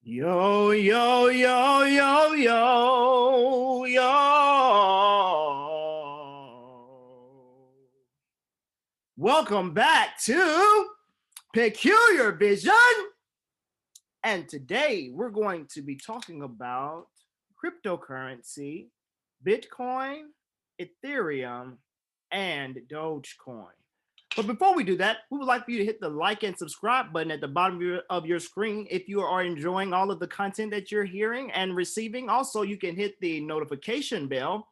Yo, yo, yo, yo, yo, yo. Welcome back to Peculiar Vision. And today we're going to be talking about cryptocurrency, Bitcoin, Ethereum, and Dogecoin. But before we do that, we would like for you to hit the like and subscribe button at the bottom of your screen if you are enjoying all of the content that you're hearing and receiving. Also, you can hit the notification bell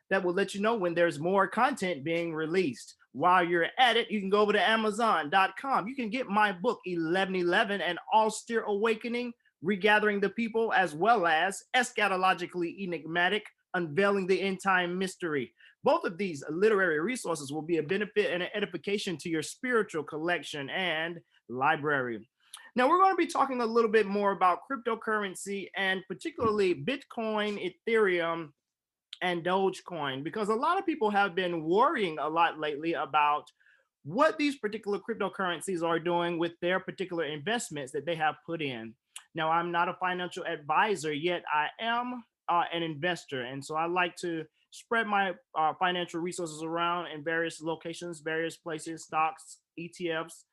that will let you know when there's more content being released. While you're at it, you can go over to Amazon.com. You can get my book, 1111, An Austere Awakening, Regathering the People, as well as Eschatologically Enigmatic, Unveiling the End Time Mystery. Both of these literary resources will be a benefit and an edification to your spiritual collection and library. Now, we're going to be talking a little bit more about cryptocurrency and particularly Bitcoin, Ethereum, and Dogecoin, because a lot of people have been worrying a lot lately about what these particular cryptocurrencies are doing with their particular investments that they have put in. Now, I'm not a financial advisor, yet I am an investor. And so I like to spread my financial resources around in various locations, various places, stocks, ETFs,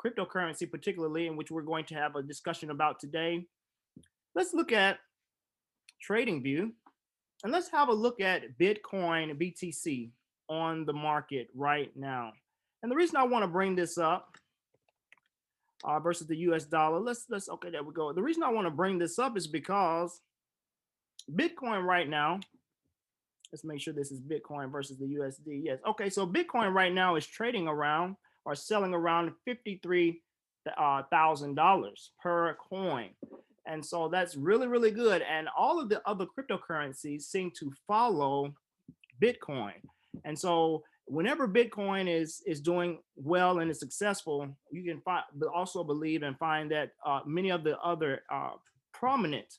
cryptocurrency, particularly, in which we're going to have a discussion about today. Let's look at TradingView and let's have a look at Bitcoin BTC on the market right now. And the reason I want to bring this up versus the US dollar, okay, there we go. The reason I want to bring this up is because Bitcoin right now, let's make sure this is Bitcoin versus the USD. Yes. Okay. So Bitcoin right now is trading around or selling around $53,000 per coin. And so that's really, really good. And all of the other cryptocurrencies seem to follow Bitcoin. And so whenever Bitcoin is doing well and is successful, you can also believe and find that many of the other prominent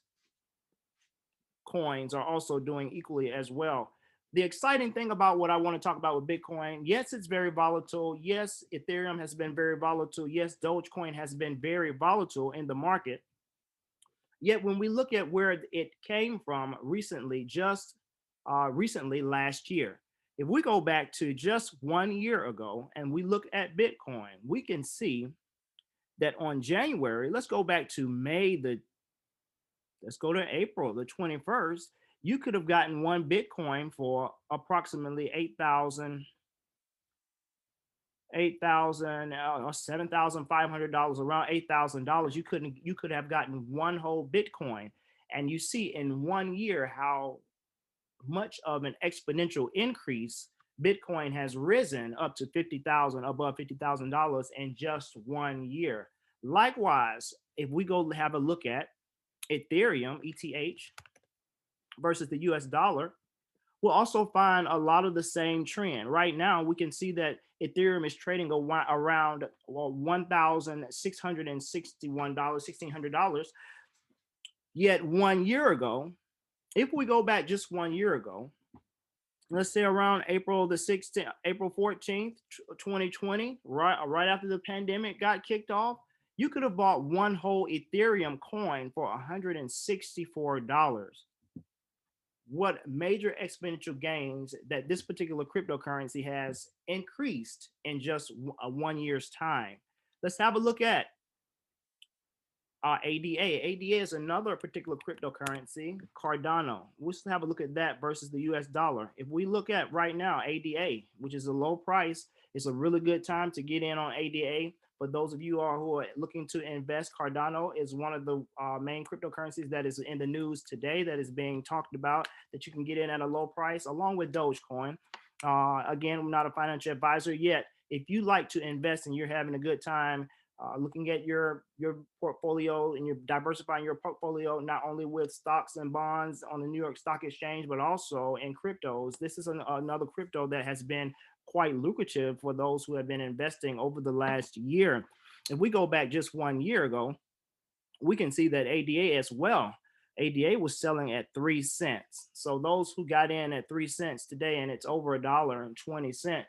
coins are also doing equally as well. The exciting thing about what I want to talk about with Bitcoin, yes, it's very volatile. Yes, Ethereum has been very volatile. Yes, Dogecoin has been very volatile in the market. Yet when we look at where it came from recently, just recently last year, if we go back to just 1 year ago and we look at Bitcoin, we can see that on January, let's go back to let's go to April the 21st, you could have gotten one Bitcoin for approximately $8,000 or $7,500, around $8,000. You could have gotten one whole Bitcoin. And you see in 1 year how much of an exponential increase Bitcoin has risen up to above $50,000 in just 1 year. Likewise, if we go have a look at Ethereum, ETH, versus the US dollar, we'll also find a lot of the same trend. Right now, we can see that Ethereum is trading around $1,661, $1,600. Yet 1 year ago, if we go back just 1 year ago, let's say around April 14th, 2020, right after the pandemic got kicked off, you could have bought one whole Ethereum coin for $164. What major exponential gains that this particular cryptocurrency has increased in just 1 year's time. Let's have a look at ADA. ADA is another particular cryptocurrency, Cardano. We'll just have a look at that versus the US dollar. If we look at right now, ADA, which is a low price, it's a really good time to get in on ADA. For those of you who are looking to invest, Cardano is one of the main cryptocurrencies that is in the news today, that is being talked about, that you can get in at a low price, along with Dogecoin. Again, I'm not a financial advisor yet. If you like to invest and you're having a good time looking at your portfolio and you're diversifying your portfolio, not only with stocks and bonds on the New York Stock Exchange, but also in cryptos, this is another crypto that has been quite lucrative for those who have been investing over the last year. If we go back just 1 year ago, we can see that ADA as well. ADA was selling at 3 cents. So those who got in at 3 cents today, and it's over $1.20,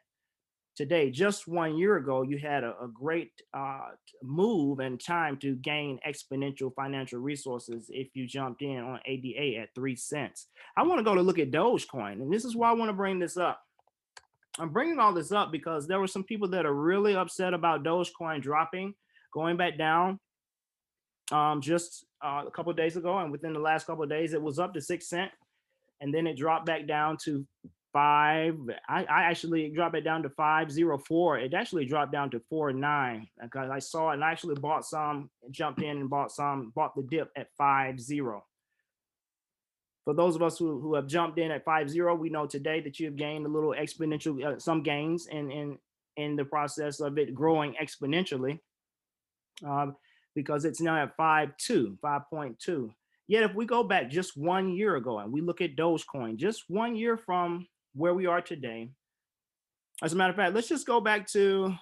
today. Just 1 year ago, you had a great move and time to gain exponential financial resources if you jumped in on ADA at 3 cents. I want to go to look at Dogecoin, and this is why I want to bring this up. I'm bringing all this up because there were some people that are really upset about Dogecoin dropping, going back down just a couple of days ago, and within the last couple of days, it was up to 6 cents, and then it dropped back down to five. I actually dropped it down to 504. It actually dropped down to 49 because I saw it and I actually bought some, jumped in and bought some, bought the dip at 50. For those of us who have jumped in at 50, we know today that you have gained a little exponential, some gains in the process of it growing exponentially, um, because it's now at 5.2. Yet if we go back just 1 year ago and we look at Dogecoin, just 1 year from where we are today, as a matter of fact, let's go back to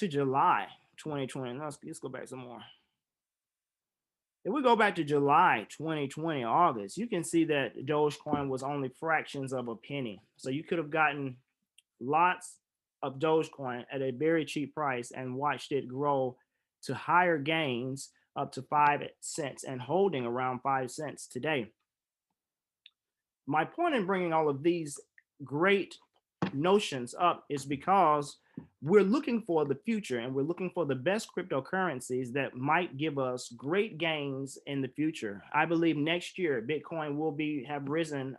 July 2020. Let's go back some more. If we go back to July 2020, August, you can see that Dogecoin was only fractions of a penny. So you could have gotten lots of Dogecoin at a very cheap price and watched it grow to higher gains up to 5 cents and holding around 5 cents today. My point in bringing all of these great notions up is because we're looking for the future and we're looking for the best cryptocurrencies that might give us great gains in the future. I believe next year Bitcoin will have risen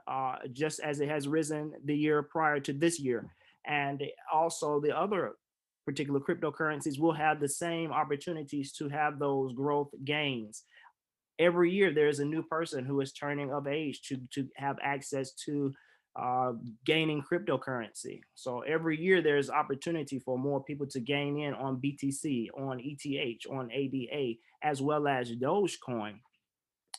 just as it has risen the year prior to this year, and also the other particular cryptocurrencies will have the same opportunities to have those growth gains. Every year there's a new person who is turning of age to have access to gaining cryptocurrency. So every year there's opportunity for more people to gain in on BTC, on ETH, on ADA, as well as Dogecoin.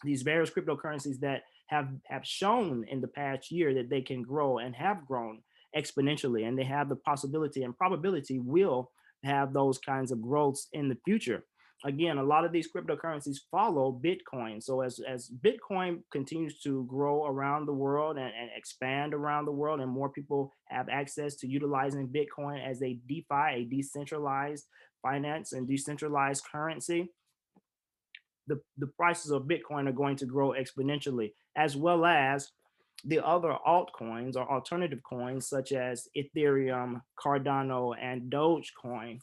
These various cryptocurrencies that have shown in the past year that they can grow and have grown exponentially, and they have the possibility and probability will have those kinds of growths in the future. Again, a lot of these cryptocurrencies follow Bitcoin. So as Bitcoin continues to grow around the world and expand around the world, and more people have access to utilizing Bitcoin as a DeFi, a decentralized finance and decentralized currency, the prices of Bitcoin are going to grow exponentially, as well as the other altcoins or alternative coins such as Ethereum, Cardano, and Dogecoin.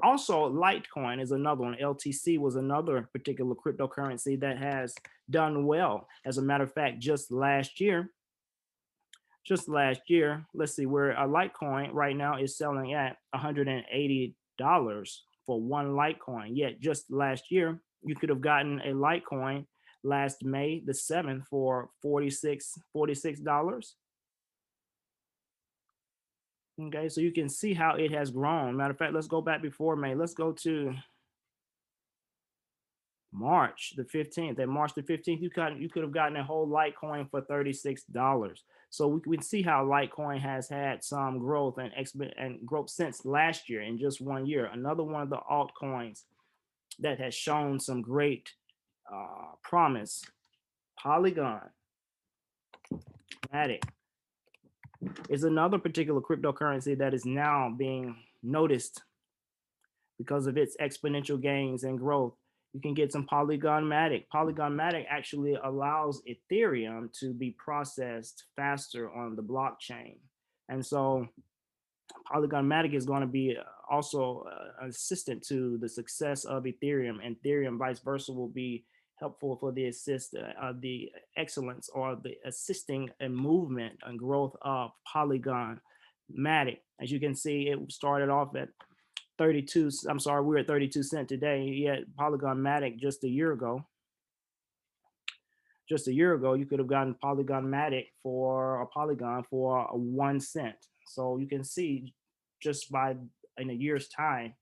Also, Litecoin is another one. LTC was another particular cryptocurrency that has done well. As a matter of fact, just last year, let's see, where a Litecoin right now is selling at $180 for one Litecoin. Yet just last year, you could have gotten a Litecoin last May the 7th for $46. Okay, so you can see how it has grown. Matter of fact, let's go back before May. Let's go to March the 15th. At March the 15th, you could have gotten a whole Litecoin for $36. So we can see how Litecoin has had some growth and growth since last year in just 1 year. Another one of the altcoins that has shown some great promise, Polygon Matic, is another particular cryptocurrency that is now being noticed because of its exponential gains and growth. You can get some Polygon Matic. Polygon Matic actually allows Ethereum to be processed faster on the blockchain. And so Polygon Matic is going to be also assistant to the success of Ethereum, and Ethereum vice versa will be helpful for the the excellence or the assisting and movement and growth of Polygon Matic. As you can see, it started off at 32. I'm sorry, we're at 32 cents today. Yet Polygon Matic just a year ago, you could have gotten Polygon Matic for a Polygon for 1 cent. So you can see just by in a year's time,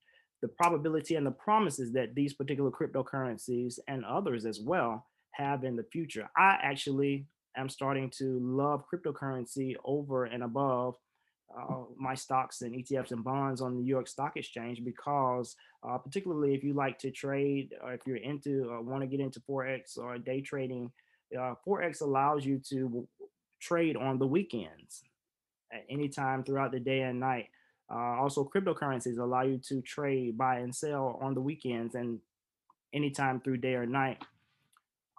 the probability and the promises that these particular cryptocurrencies and others as well have in the future. I actually am starting to love cryptocurrency over and above my stocks and ETFs and bonds on the New York Stock Exchange because particularly if you like to trade or if you're into want to get into Forex or day trading, Forex allows you to trade on the weekends. at any time throughout the day and night. Also, cryptocurrencies allow you to trade, buy, and sell on the weekends and anytime through day or night.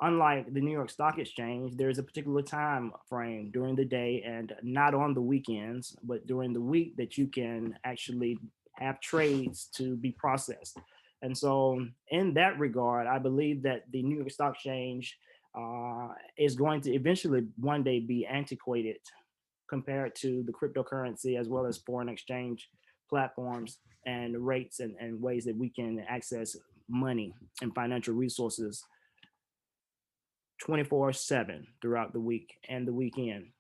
Unlike the New York Stock Exchange, there's a particular time frame during the day and not on the weekends, but during the week that you can actually have trades to be processed. And so, in that regard, I believe that the New York Stock Exchange is going to eventually one day be antiquated compared to the cryptocurrency as well as foreign exchange platforms and rates and ways that we can access money and financial resources 24/7 throughout the week and the weekend.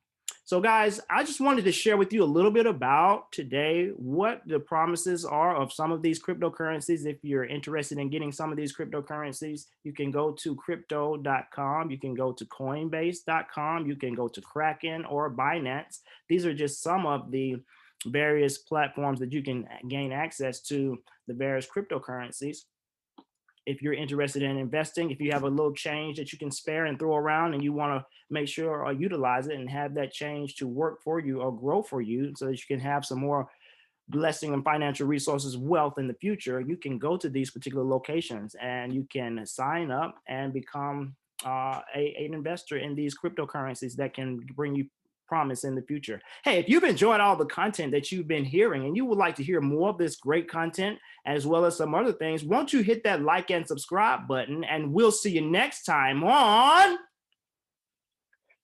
So, guys, I just wanted to share with you a little bit about today what the promises are of some of these cryptocurrencies. If you're interested in getting some of these cryptocurrencies, you can go to crypto.com, you can go to coinbase.com, you can go to Kraken or Binance. These are just some of the various platforms that you can gain access to the various cryptocurrencies. If you're interested in investing, if you have a little change that you can spare and throw around and you want to make sure or utilize it and have that change to work for you or grow for you so that you can have some more blessing and financial resources, wealth in the future, you can go to these particular locations and you can sign up and become an investor in these cryptocurrencies that can bring you promise in the future. Hey, if you've enjoyed all the content that you've been hearing and you would like to hear more of this great content as well as some other things, won't you hit that like and subscribe button, and we'll see you next time on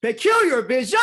Peculiar Vision